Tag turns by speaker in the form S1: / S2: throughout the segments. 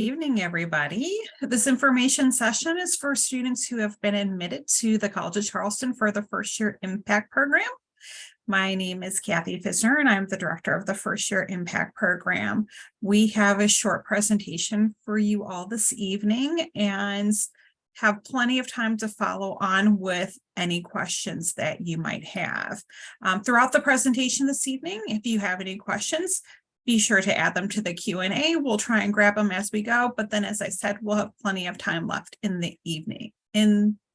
S1: Evening, everybody. This information session is for students who have been admitted to the College of Charleston for the first year impact program. My name is Kathy Fisner, and I'm the director of the first year impact program. We have a short presentation for you all this evening and have plenty of time to follow on with any questions that you might have. Throughout the presentation this evening, if you have any questions, be sure to add them to the Q&A. We'll try and grab them as we go, but then as I said, we'll have plenty of time left in the evening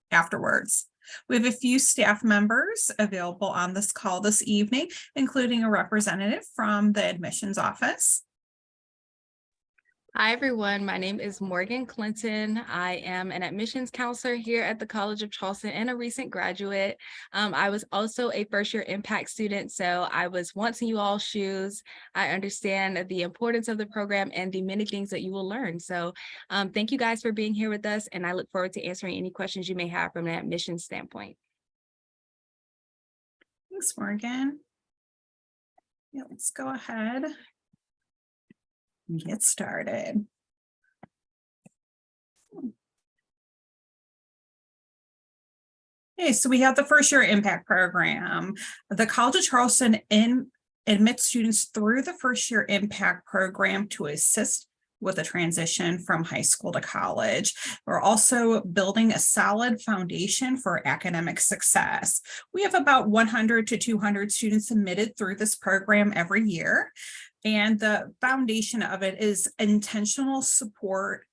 S1: afterwards. We have a few staff members available on this call this evening, including a representative from the admissions office.
S2: Hi, everyone. My name is Morgan Clinton. I am an admissions counselor here at the College of Charleston and a recent graduate. I was also a first-year impact student, so I was once in you all's shoes. I understand the importance of the program and the many things that you will learn. So thank you guys for being here with us, and I look forward to answering any questions you may have from an admissions standpoint.
S1: Thanks, Morgan. Yeah, let's go ahead and get started. Okay, so we have the first year impact program. The College of Charleston admits students through the first year impact program to assist with a transition from high school to college. We're also building a solid foundation for academic success. We have about 100 to 200 students admitted through this program every year. And the foundation of it is intentional support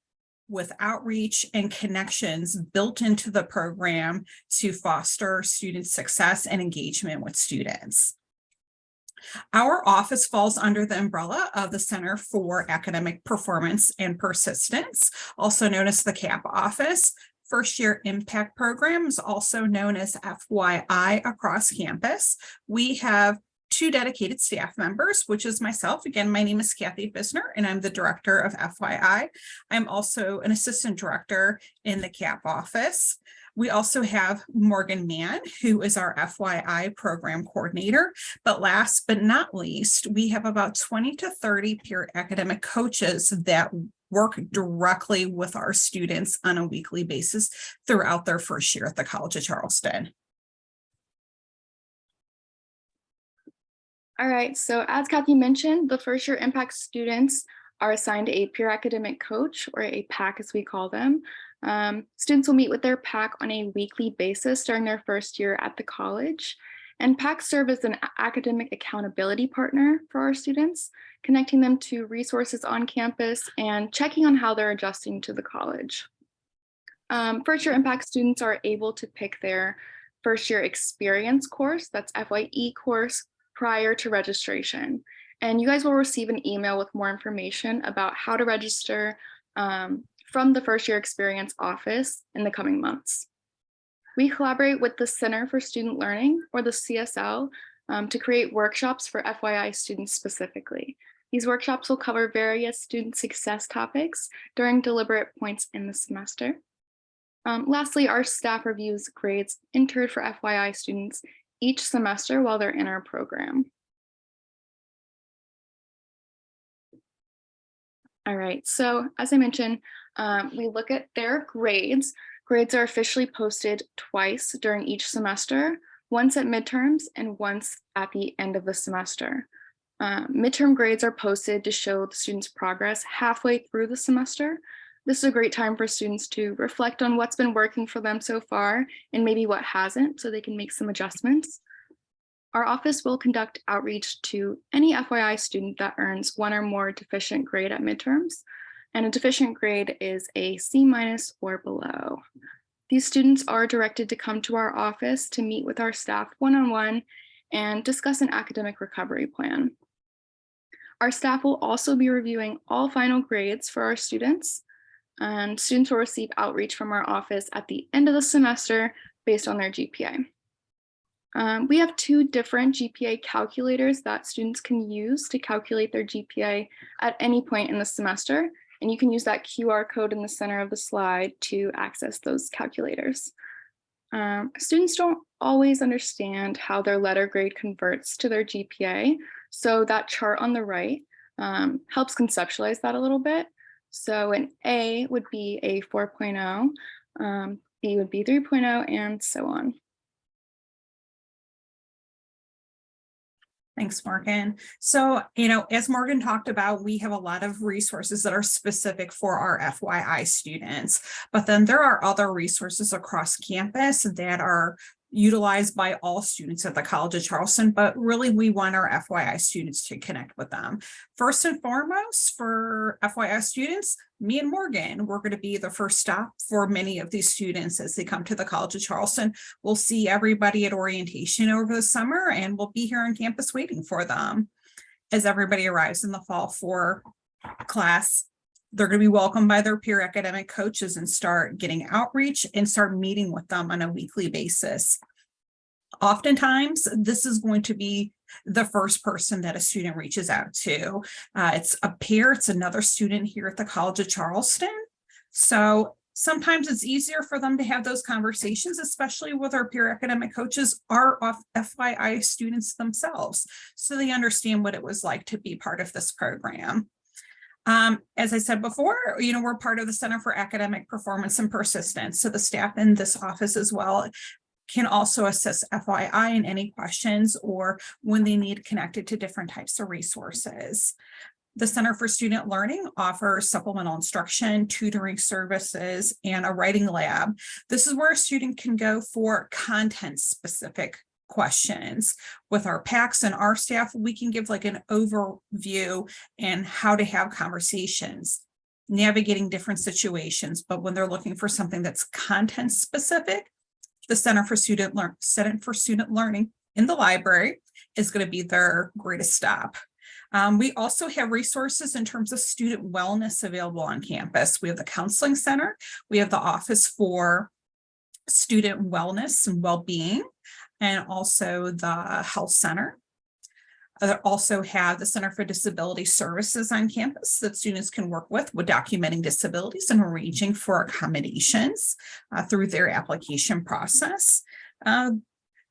S1: with outreach and connections built into the program to foster student success and engagement with students. Our office falls under the umbrella of the Center for Academic Performance and Persistence, also known as the CAP office. First year impact program is also known as FYI across campus. We have two dedicated staff members, which is myself. Again, my name is Kathy Fisner, and I'm the director of FYI. I'm also an assistant director in the CAP office. We also have Morgan Mann, who is our FYI program coordinator. But last but not least, we have about 20 to 30 peer academic coaches that work directly with our students on a weekly basis throughout their first year at the College of Charleston.
S3: All right, so as Kathy mentioned, the first year impact students are assigned a peer academic coach, or a PAC as we call them. Students will meet with their PAC on a weekly basis during their first year at the college. And PACs serve as an academic accountability partner for our students, connecting them to resources on campus and checking on how they're adjusting to the college. First year impact students are able to pick their first year experience course, that's FYE course, prior to registration. And you guys will receive an email with more information about how to register from the first year experience office in the coming months. We collaborate with the Center for Student Learning, or the CSL, to create workshops for FYI students specifically. These workshops will cover various student success topics during deliberate points in the semester. Lastly, our staff reviews grades entered for FYI students each semester while they're in our program. All right, so as I mentioned, we look at their grades. Grades are officially posted twice during each semester, once at midterms and once at the end of the semester. Midterm grades are posted to show the students' progress halfway through the semester. This is a great time for students to reflect on what's been working for them so far and maybe what hasn't, so they can make some adjustments. Our office will conduct outreach to any FYI student that earns one or more deficient grade at midterms, and a deficient grade is a C- or below. These students are directed to come to our office to meet with our staff one-on-one and discuss an academic recovery plan. Our staff will also be reviewing all final grades for our students, and students will receive outreach from our office at the end of the semester based on their GPA. We have two different GPA calculators that students can use to calculate their GPA at any point in the semester, and you can use that QR code in the center of the slide to access those calculators. Students don't always understand how their letter grade converts to their GPA, so that chart on the right helps conceptualize that a little bit. So an A would be a 4.0, B would be 3.0, and so on.
S1: Thanks, Morgan. So, as Morgan talked about, we have a lot of resources that are specific for our FYI students, but then there are other resources across campus that are utilized by all students at the College of Charleston, but really we want our FYI students to connect with them. First and foremost, for FYI students, me and Morgan, we're going to be the first stop for many of these students as they come to the College of Charleston. We'll see everybody at orientation over the summer, and we'll be here on campus waiting for them. As everybody arrives in the fall for class, they're going to be welcomed by their peer academic coaches and start getting outreach and start meeting with them on a weekly basis. Oftentimes, this is going to be the first person that a student reaches out to. It's a peer, it's another student here at the College of Charleston. So sometimes it's easier for them to have those conversations, especially with our peer academic coaches, our FYI students themselves, so they understand what it was like to be part of this program. As I said before, we're part of the Center for Academic Performance and Persistence. So the staff in this office as well can also assist FYI in any questions or when they need connected to different types of resources. The Center for Student Learning offers supplemental instruction, tutoring services, and a writing lab. This is where a student can go for content-specific questions. With our PACs and our staff, we can give like an overview and how to have conversations, navigating different situations. But when they're looking for something that's content specific, the Center for Student Learning in the library is going to be their greatest stop. We also have resources in terms of student wellness available on campus. We have the Counseling Center. We have the Office for Student Wellness and Wellbeing, and also the Health Center. They also have the Center for Disability Services on campus that students can work with documenting disabilities and arranging for accommodations through their application process.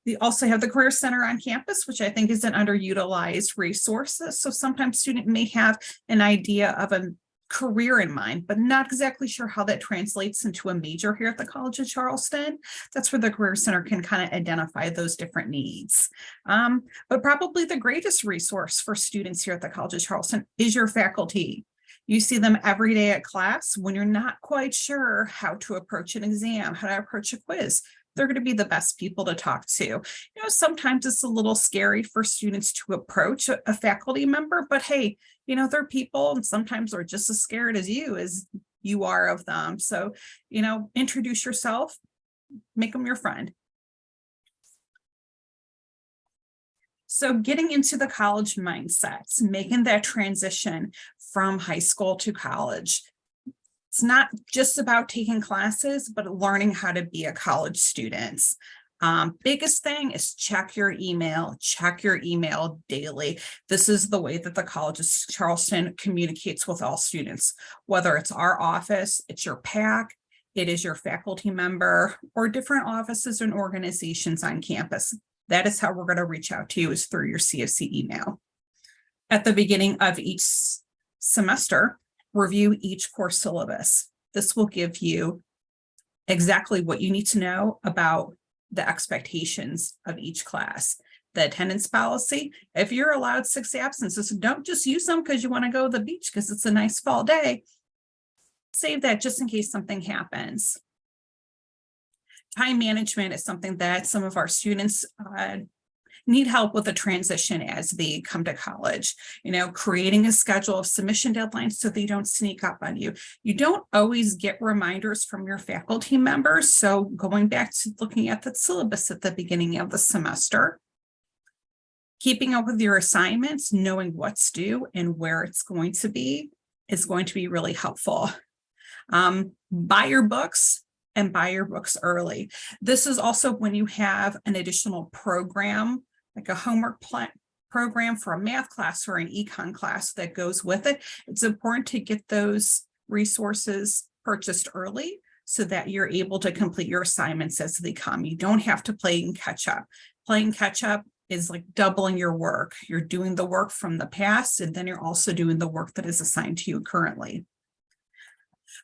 S1: We also have the Career Center on campus, which I think is an underutilized resource. So sometimes student may have an idea of a career in mind, but not exactly sure how that translates into a major here at the College of Charleston. That's where the Career Center can kind of identify those different needs. But probably the greatest resource for students here at the College of Charleston is your faculty. You see them every day at class. When you're not quite sure how to approach an exam, how to approach a quiz, they're going to be the best people to talk to. Sometimes it's a little scary for students to approach a faculty member, but hey, they're people, and sometimes they're just as scared as you are of them. So, introduce yourself, make them your friend. So getting into the college mindsets, making that transition from high school to college. It's not just about taking classes, but learning how to be a college student. Biggest thing is check your email daily. This is the way that the College of Charleston communicates with all students, whether it's our office, it's your PAC, it is your faculty member, or different offices and organizations on campus. That is how we're going to reach out to you, is through your CofC email. At the beginning of each semester, review each course syllabus. This will give you exactly what you need to know about the expectations of each class. The attendance policy, if you're allowed 6 absences, don't just use them because you want to go to the beach because it's a nice fall day. Save that just in case something happens. Time management is something that some of our students need help with the transition as they come to college. Creating a schedule of submission deadlines so they don't sneak up on you. You don't always get reminders from your faculty members. So going back to looking at the syllabus at the beginning of the semester, keeping up with your assignments, knowing what's due and where it's going to be is going to be really helpful. Buy your books and buy your books early. This is also when you have an additional program, like a homework program for a math class or an econ class that goes with it. It's important to get those resources purchased early so that you're able to complete your assignments as they come. You don't have to play and catch up. Playing catch up is like doubling your work. You're doing the work from the past, and then you're also doing the work that is assigned to you currently.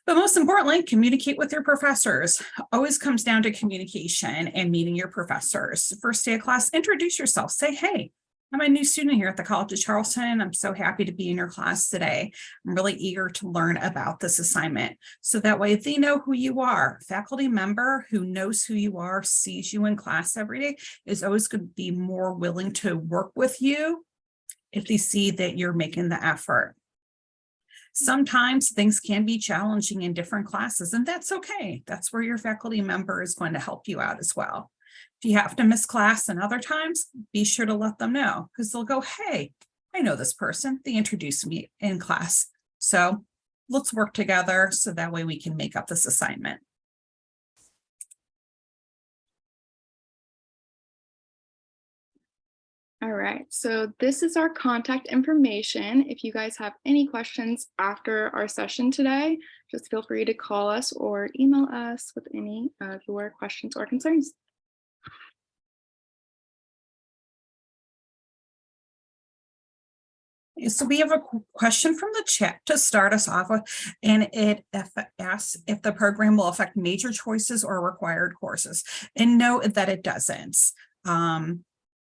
S1: But most importantly, communicate with your professors. Always comes down to communication and meeting your professors. First day of class, introduce yourself. Say, hey, I'm a new student here at the College of Charleston. I'm so happy to be in your class today. I'm really eager to learn about this assignment. So that way they know who you are. Faculty member who knows who you are, sees you in class every day, is always going to be more willing to work with you if they see that you're making the effort. Sometimes things can be challenging in different classes, and that's okay. That's where your faculty member is going to help you out as well. If you have to miss class and other times, be sure to let them know, because they'll go, hey, I know this person. They introduced me in class. So let's work together so that way we can make up this assignment.
S3: All right, so this is our contact information. If you guys have any questions after our session today, just feel free to call us or email us with any of your questions or concerns.
S1: So we have a question from the chat to start us off with, and it asks if the program will affect major choices or required courses. And no, that it doesn't.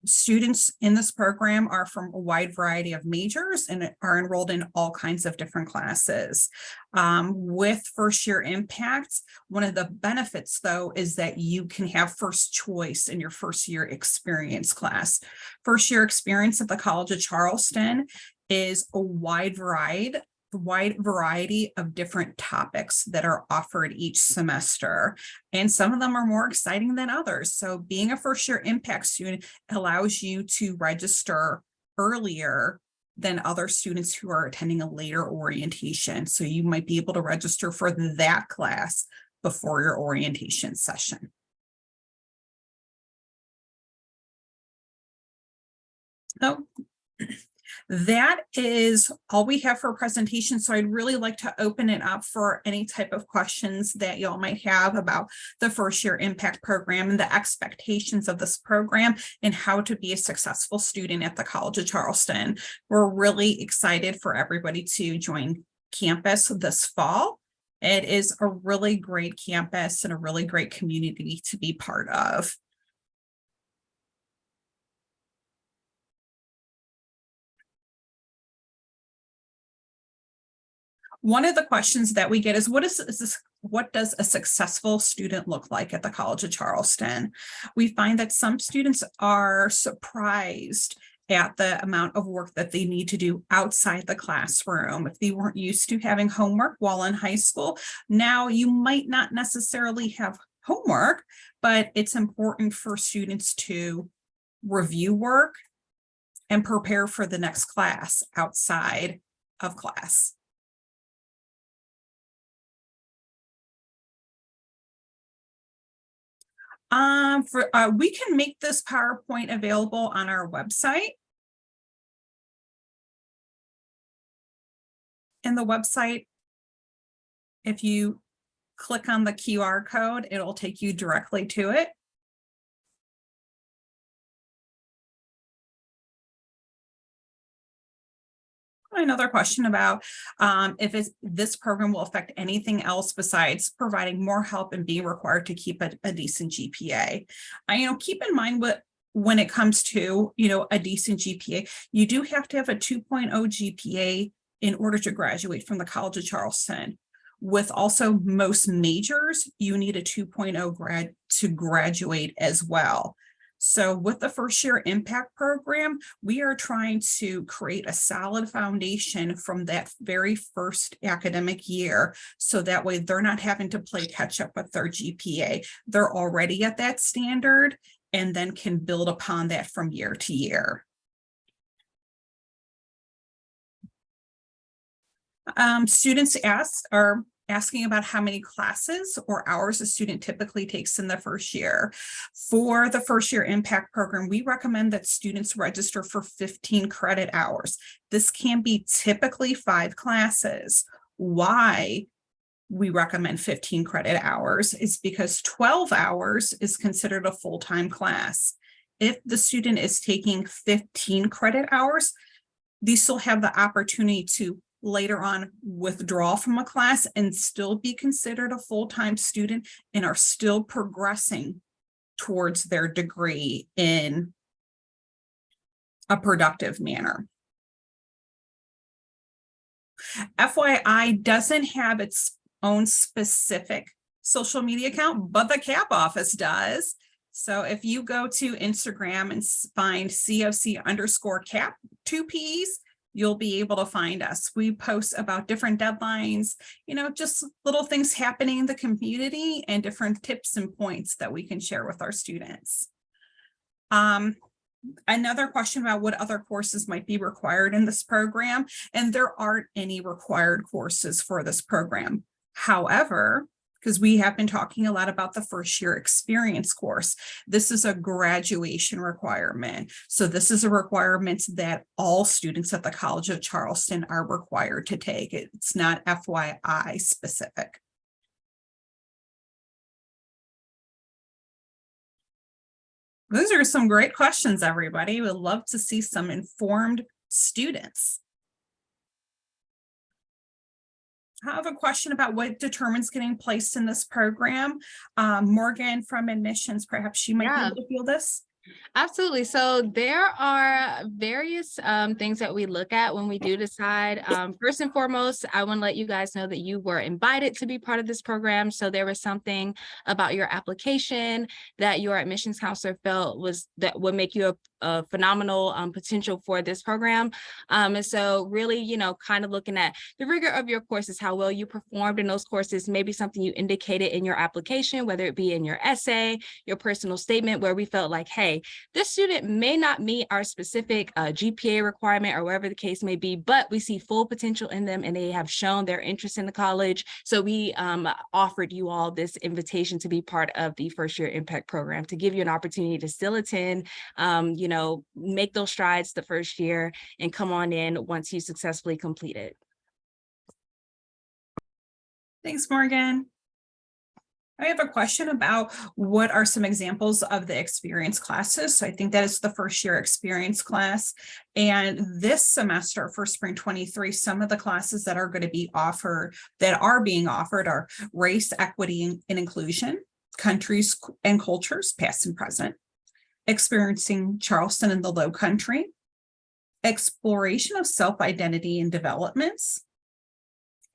S1: Students in this program are from a wide variety of majors and are enrolled in all kinds of different classes. With first year impacts, one of the benefits though is that you can have first choice in your first year experience class. First year experience at the College of Charleston is a wide variety of different topics that are offered each semester, and some of them are more exciting than others. So being a first year impact student allows you to register earlier than other students who are attending a later orientation. So you might be able to register for that class before your orientation session. So that is all we have for presentation. So I'd really like to open it up for any type of questions that y'all might have about the first year impact program and the expectations of this program and how to be a successful student at the College of Charleston. We're really excited for everybody to join campus this fall. It is a really great campus and a really great community to be part of. One of the questions that we get is, what does a successful student look like at the College of Charleston? We find that some students are surprised at the amount of work that they need to do outside the classroom. If they weren't used to having homework while in high school, now you might not necessarily have homework, but it's important for students to review work and prepare for the next class outside of class. We can make this PowerPoint available on our website. And the website, if you click on the QR code, it'll take you directly to it. Another question about if this program will affect anything else besides providing more help and being required to keep a decent GPA. Keep in mind when it comes to, a decent GPA, you do have to have a 2.0 GPA in order to graduate from the College of Charleston. With also most majors, you need a 2.0 to graduate as well. So with the first year impact program, we are trying to create a solid foundation from that very first academic year. So that way they're not having to play catch up with their GPA. They're already at that standard and then can build upon that from year to year. Students are asking about how many classes or hours a student typically takes in the first year. For the first year impact program, we recommend that students register for 15 credit hours. This can be typically 5 classes. Why we recommend 15 credit hours is because 12 hours is considered a full-time class. If the student is taking 15 credit hours, they still have the opportunity to later on withdraw from a class and still be considered a full-time student and are still progressing towards their degree in a productive manner. FYI doesn't have its own specific social media account, but the CAP office does. So if you go to Instagram and find CofC_CAP 2Ps, you'll be able to find us. We post about different deadlines, just little things happening in the community and different tips and points that we can share with our students. Another question about what other courses might be required in this program, and there aren't any required courses for this program. However, because we have been talking a lot about the first year experience course, this is a graduation requirement. So this is a requirement that all students at the College of Charleston are required to take. It's not FYI specific. Those are some great questions, everybody. We'd love to see some informed students. I have a question about what determines getting placed in this program. Morgan from admissions, perhaps she might be able to field this.
S2: Absolutely. So there are various things that we look at when we do decide. First and foremost, I want to let you guys know that you were invited to be part of this program. So there was something about your application that your admissions counselor felt that would make you a phenomenal potential for this program. And so really, kind of looking at the rigor of your courses, how well you performed in those courses, maybe something you indicated in your application, whether it be in your essay, your personal statement, where we felt like, hey, this student may not meet our specific GPA requirement or whatever the case may be, but we see full potential in them and they have shown their interest in the college. So we offered you all this invitation to be part of the first year impact program, to give you an opportunity to still attend, make those strides the first year and come on in once you successfully complete it.
S1: Thanks, Morgan. I have a question about what are some examples of the experience classes. So I think that is the first year experience class. And this semester for spring 23, some of the classes that are going to be offered, that are being offered, are race, equity, and inclusion, countries and cultures, past and present, experiencing Charleston in the Low Country, exploration of self-identity and developments,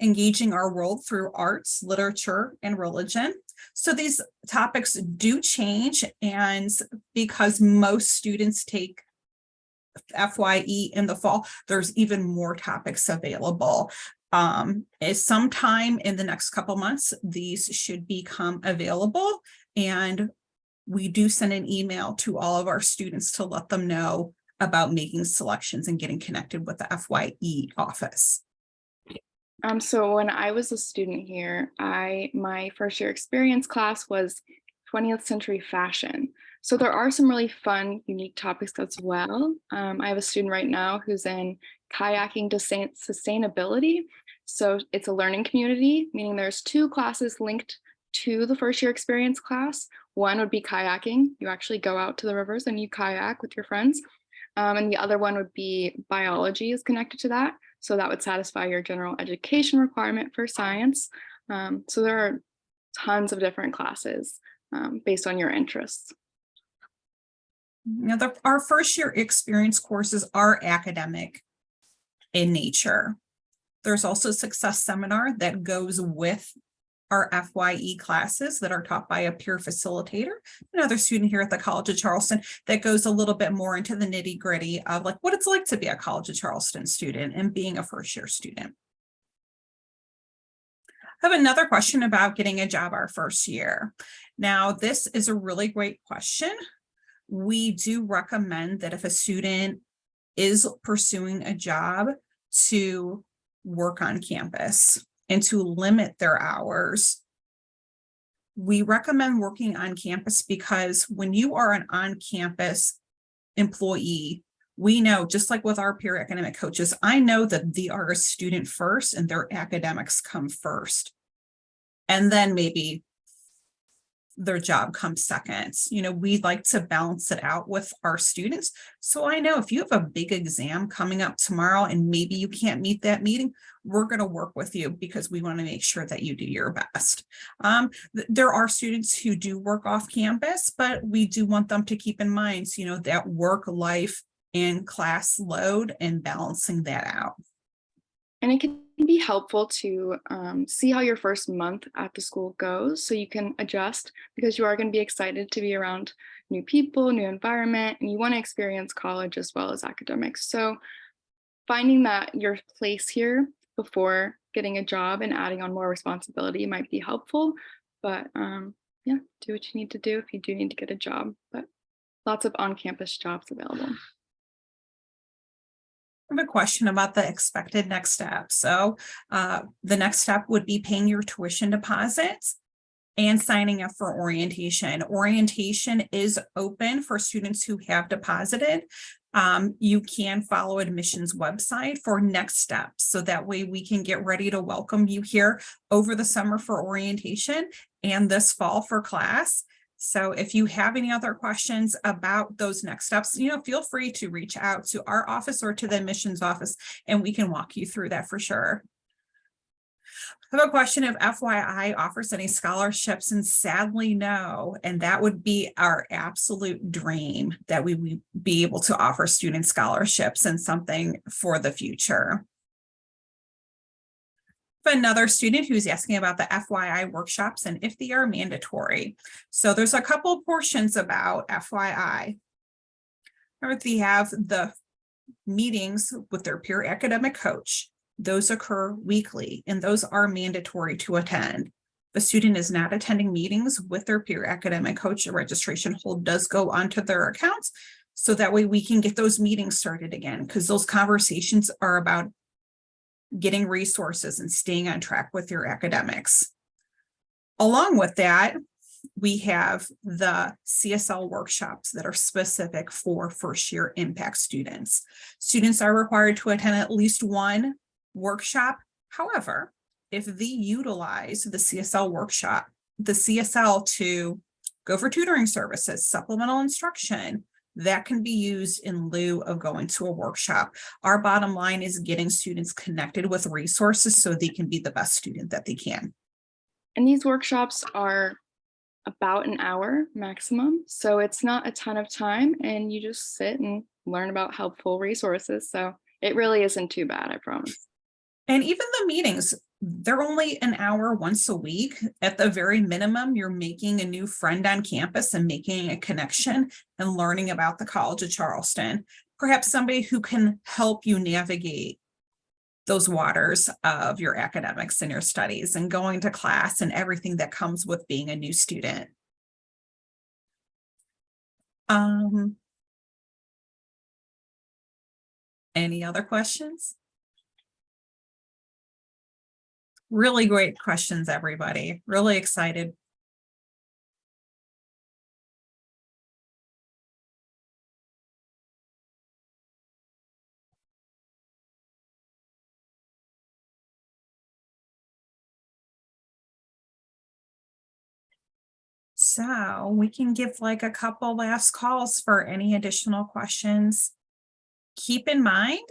S1: engaging our world through arts, literature, and religion. So these topics do change, and because most students take FYE in the fall, there's even more topics available. Sometime in the next couple months, these should become available, and we do send an email to all of our students to let them know about making selections and getting connected with the FYE office.
S3: So when I was a student here, my first year experience class was 20th century fashion. So there are some really fun, unique topics as well. I have a student right now who's in kayaking to sustainability. So it's a learning community, meaning there's two classes linked to the first year experience class. One would be kayaking. You actually go out to the rivers and you kayak with your friends. And the other one would be biology is connected to that. So that would satisfy your general education requirement for science. So there are tons of different classes based on your interests.
S1: Now, our first year experience courses are academic in nature. There's also a success seminar that goes with our FYE classes that are taught by a peer facilitator, another student here at the College of Charleston, that goes a little bit more into the nitty gritty of like what it's like to be a College of Charleston student and being a first year student. I have another question about getting a job our first year. Now, this is a really great question. We do recommend that if a student is pursuing a job, to work on campus and to limit their hours. We recommend working on campus because when you are an on-campus employee, we know, just like with our peer academic coaches, I know that they are a student first and their academics come first. And then maybe their job comes second. You know, we like to balance it out with our students. So I know if you have a big exam coming up tomorrow and maybe you can't meet that meeting, we're going to work with you because we want to make sure that you do your best. There are students who do work off campus, but we do want them to keep in mind, you know, that work life and class load and balancing that out.
S3: And it can be helpful to see how your first month at the school goes so you can adjust, because you are going to be excited to be around new people, new environment, and you want to experience college as well as academics. So finding that your place here before getting a job and adding on more responsibility might be helpful. But yeah, do what you need to do if you do need to get a job. But lots of on-campus jobs available.
S1: I have a question about the expected next step. So the next step would be paying your tuition deposits and signing up for orientation. Orientation is open for students who have deposited. You can follow admissions website for next steps. So that way we can get ready to welcome you here over the summer for orientation and this fall for class. So if you have any other questions about those next steps, you know, feel free to reach out to our office or to the admissions office, and we can walk you through that for sure. I have a question if FYI offers any scholarships, and sadly no, and that would be our absolute dream, that we would be able to offer student scholarships and something for the future. Another student who's asking about the FYI workshops and if they are mandatory. So there's a couple portions about FYI. They have the meetings with their peer academic coach. Those occur weekly and those are mandatory to attend. The student is not attending meetings with their peer academic coach. The registration hold does go onto their accounts. So that way we can get those meetings started again, because those conversations are about getting resources and staying on track with your academics. Along with that, we have the CSL workshops that are specific for first year impact students. Students are required to attend at least one workshop. However, if they utilize the CSL workshop, the CSL to go for tutoring services, supplemental instruction, that can be used in lieu of going to a workshop. Our bottom line is getting students connected with resources so they can be the best student that they can.
S3: And these workshops are about an hour maximum. So it's not a ton of time and you just sit and learn about helpful resources. So it really isn't too bad, I promise.
S1: And even the meetings, they're only an hour once a week. At the very minimum, you're making a new friend on campus and making a connection and learning about the College of Charleston. Perhaps somebody who can help you navigate those waters of your academics and your studies and going to class and everything that comes with being a new student. Any other questions? Really great questions, everybody. Really excited. So we can give like a couple last calls for any additional questions. Keep in mind,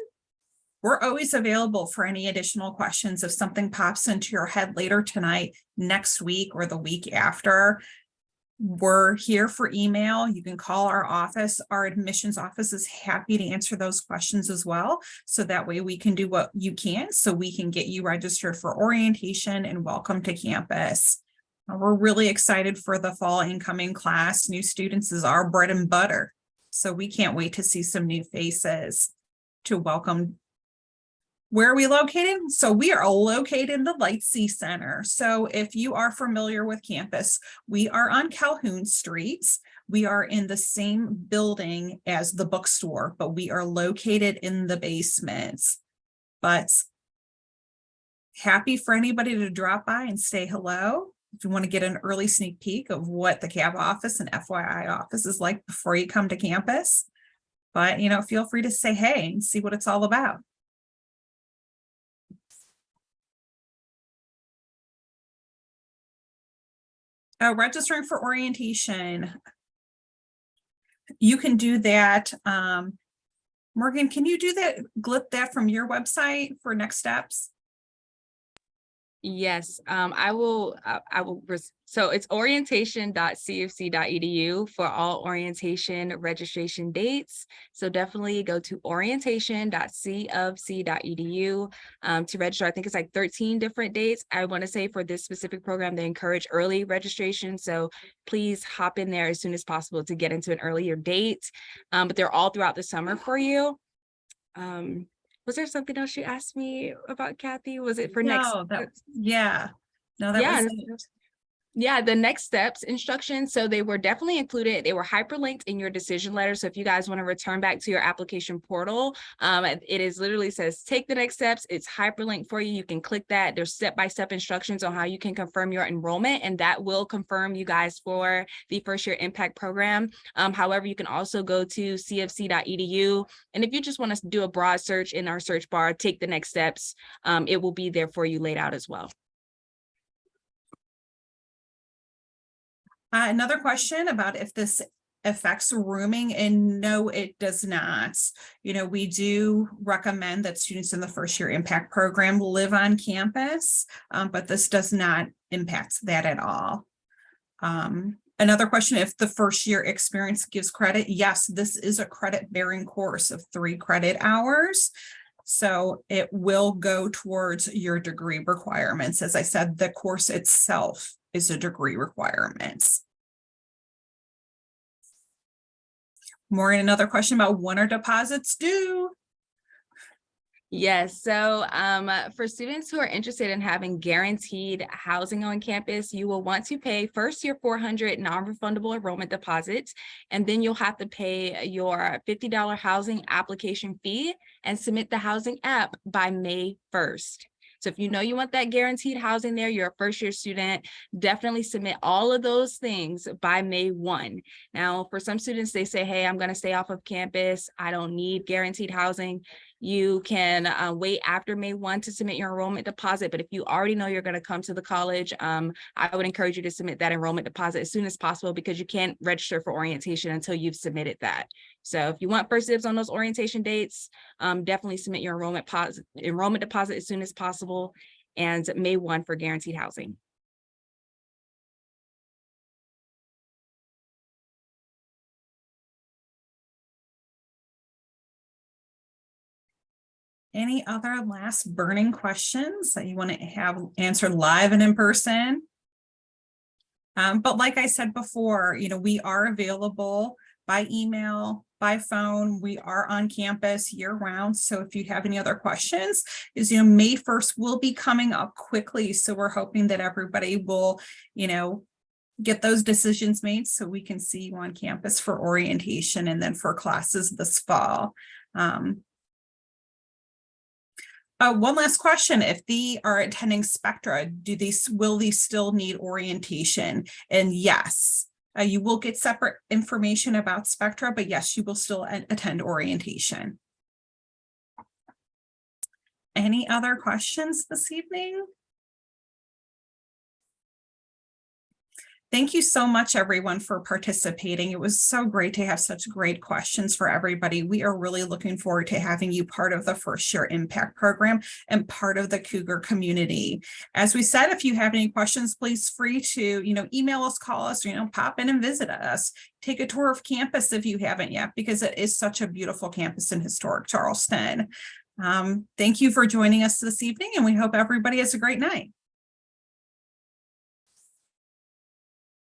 S1: we're always available for any additional questions. If something pops into your head later tonight, next week, or the week after, we're here for email. You can call our office. Our admissions office is happy to answer those questions as well. So that way we can do what you can, so we can get you registered for orientation and welcome to campus. We're really excited for the fall incoming class. New students is our bread and butter. So we can't wait to see some new faces to welcome. Where are we located? So we are located in the Lightsey Center. So if you are familiar with campus, we are on Calhoun Street. We are in the same building as the bookstore, but we are located in the basement. But happy for anybody to drop by and say hello. If you want to get an early sneak peek of what the CAB office and FYI office is like before you come to campus. But, feel free to say hey and see what it's all about. Registering for orientation. You can do that. Morgan, can you do that, clip that from your website for next steps?
S2: Yes, I will. So it's orientation.cofc.edu for all orientation registration dates. So definitely go to orientation.cofc.edu to register. I think it's like 13 different dates. I want to say for this specific program, they encourage early registration. So please hop in there as soon as possible to get into an earlier date. But they're all throughout the summer for you. Was there something else you asked me about, Kathy? Was it for next?
S1: No, yeah. No, that
S2: Yeah,
S1: was it.
S2: yeah, the next steps instructions. So they were definitely included. They were hyperlinked in your decision letter. So if you guys want to return back to your application portal, it is literally says take the next steps. It's hyperlinked for you. You can click that. There's step-by-step instructions on how you can confirm your enrollment, and that will confirm you guys for the first year impact program. However, you can also go to cfc.edu. And if you just want to do a broad search in our search bar, take the next steps, it will be there for you laid out as well.
S1: Another question about if this affects rooming, and no, it does not. You know, we do recommend that students in the first year impact program live on campus, but this does not impact that at all. Another question, if the first year experience gives credit, yes, this is a credit bearing course of 3 credit hours. So it will go towards your degree requirements. As I said, the course itself is a degree requirements. Maureen, another question about when are deposits due?
S2: Yes, so for students who are interested in having guaranteed housing on campus, you will want to pay first your $400 non-refundable enrollment deposits, and then you'll have to pay your $50 housing application fee and submit the housing app by May 1st. So if you know you want that guaranteed housing there, you're a first year student, definitely submit all of those things by May 1. Now, for some students, they say, hey, I'm going to stay off of campus. I don't need guaranteed housing. You can wait after May 1 to submit your enrollment deposit. But if you already know you're going to come to the college, I would encourage you to submit that enrollment deposit as soon as possible, because you can't register for orientation until you've submitted that. So if you want first dibs on those orientation dates, definitely submit your enrollment deposit as soon as possible, and May 1 for guaranteed housing.
S1: Any other last burning questions that you want to have answered live and in person? But like I said before, you know, we are available by email, by phone. We are on campus year round. So if you have any other questions, May 1st will be coming up quickly. So we're hoping that everybody will, get those decisions made so we can see you on campus for orientation and then for classes this fall. One last question. If they are attending Spectra, will these still need orientation? And yes, you will get separate information about Spectra, but yes, you will still attend orientation. Any other questions this evening? Thank you so much, everyone, for participating. It was so great to have such great questions for everybody. We are really looking forward to having you part of the First Year Impact Program and part of the Cougar community. As we said, if you have any questions, please free to, email us, call us, pop in and visit us. Take a tour of campus if you haven't yet, because it is such a beautiful campus in historic Charleston. Thank you for joining us this evening, and we hope everybody has a great night.